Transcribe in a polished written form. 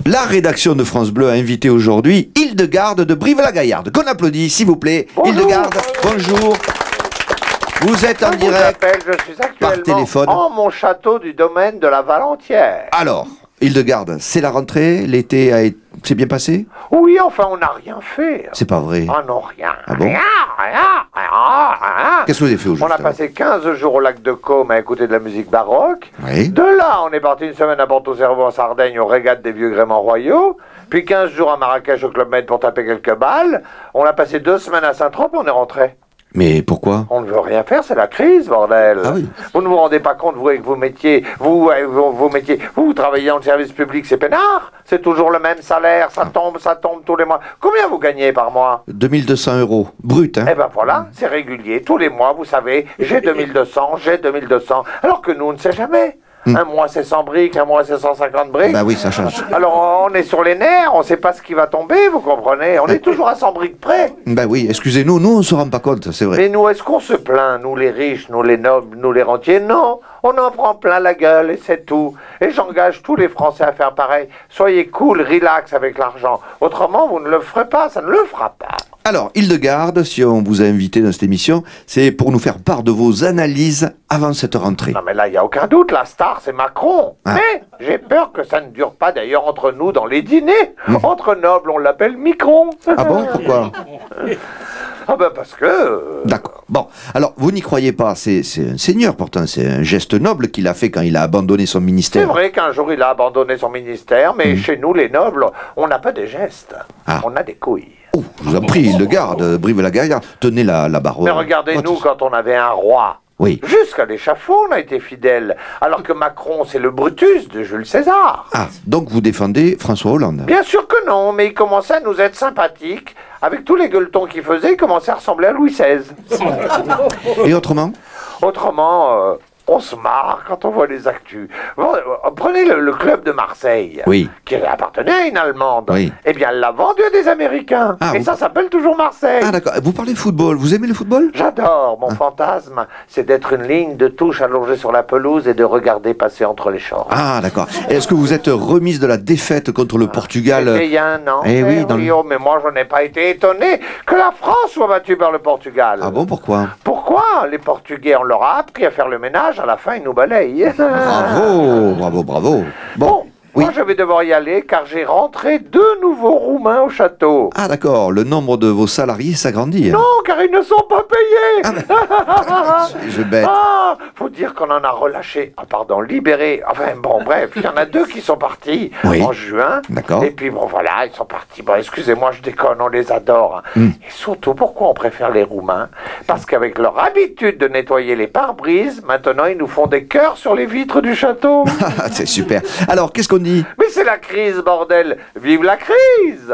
La rédaction de France Bleu a invité aujourd'hui Hildegarde de Brive-la-Gaillarde. Qu'on applaudit, s'il vous plaît. Bonjour. Hildegarde, bonjour. Vous êtes en direct Je suis par actuellement téléphone. en mon château du domaine de la Valentière. Alors, Hildegarde, c'est la rentrée, l'été s'est bien passé? Oui, enfin, on n'a rien fait. C'est pas vrai. Ah non, rien. Ah bon? Rien. Rien. Qu'est-ce que vous avez fait au On juste? a passé 15 jours au lac de Caume à écouter de la musique baroque. Oui. De là, on est parti une semaine à Porto-Cervo en Sardaigne aux régates des vieux gréments royaux. Puis 15 jours à Marrakech au Club Med pour taper quelques balles. On a passé 2 semaines à Saint-Trope et on est rentré. Mais pourquoi? On ne veut rien faire, c'est la crise, bordel. Ah oui. Vous ne vous rendez pas compte, vous, avec vos métiers, vous travaillez dans le service public, c'est peinard. C'est toujours le même salaire, ça tombe tous les mois. Combien vous gagnez par mois? 2200 € brut, hein? Eh ben voilà, c'est régulier. Tous les mois, vous savez, j'ai 2200, j'ai 2200. Alors que nous, on ne sait jamais. Un mois, c'est 100 briques, un mois, c'est 150 briques. Bah oui, ça change. Alors, on est sur les nerfs, on ne sait pas ce qui va tomber, vous comprenez? On est toujours à 100 briques près. Bah oui, excusez-nous, nous on se rend pas compte, c'est vrai. Mais nous, est-ce qu'on se plaint, nous les riches, nous les nobles, nous les rentiers? Non, on en prend plein la gueule et c'est tout. Et j'engage tous les Français à faire pareil. Soyez cool, relax avec l'argent. Autrement, vous ne le ferez pas, ça ne le fera pas. Alors, Hildegarde, si on vous a invité dans cette émission, c'est pour nous faire part de vos analyses avant cette rentrée. Non mais là, il n'y a aucun doute, la star, c'est Macron. Ah. Mais j'ai peur que ça ne dure pas d'ailleurs entre nous dans les dîners. Entre nobles, on l'appelle Micron. Ah bon, pourquoi? Ah ben parce que... D'accord. Bon, alors, vous n'y croyez pas, c'est un seigneur pourtant, c'est un geste noble qu'il a fait quand il a abandonné son C'est ministère. vrai qu'un jour il a abandonné son ministère, mais chez nous les nobles, on n'a pas des gestes, Ah. on a des couilles. Oh, je vous en prie, Hildegarde, Brive-la-Gaillarde, tenez la barre. Mais regardez-nous quand on avait un roi. Oui. Jusqu'à l'échafaud, on a été fidèles. Alors que Macron, c'est le Brutus de Jules César. Ah, donc vous défendez François Hollande. Bien sûr que non, mais il commençait à nous être sympathique. Avec tous les gueuletons qu'il faisait, il commençait à ressembler à Louis XVI. Et autrement? Autrement, on se marre quand on voit les actus. Bon, prenez le club de Marseille, Oui. qui appartenait à une Allemande. Oui. Eh bien, elle l'a vendu à des Américains. Ah, et vous- ça s'appelle toujours Marseille. Ah d'accord, vous parlez football, vous aimez le football? J'adore, mon fantasme, c'est d'être une ligne de touche allongée sur la pelouse et de regarder passer entre les champs. Ah d'accord. Est-ce que vous êtes remise de la défaite contre le Portugal? C'était il y a un an. Eh oui, dans le- oh, mais moi je n'ai pas été étonné que la France soit battue par le Portugal. Ah bon, pourquoi? Pourquoi? Les Portugais, on leur a appris à faire le ménage, à la fin ils nous balayent. Bravo, bravo, bravo. Bon, oui. moi je vais devoir y aller car j'ai rentré 2 nouveaux Roumains au château. Ah d'accord, le nombre de vos salariés s'agrandit. hein. Non, car ils ne sont pas payés. Je bête. Ah, faut dire qu'on en a relâché, libéré. Enfin bon, bref, il y en a 2 qui sont partis Oui. en juin. D'accord. Et puis bon, voilà, ils sont partis. Bon, excusez-moi, je déconne, on les adore. Et surtout, pourquoi on préfère les Roumains? Parce qu'avec leur habitude de nettoyer les pare-brises, maintenant ils nous font des cœurs sur les vitres du château. Ah, c'est super. Alors, qu'est-ce qu'on dit? Mais c'est la crise, bordel. Vive la crise!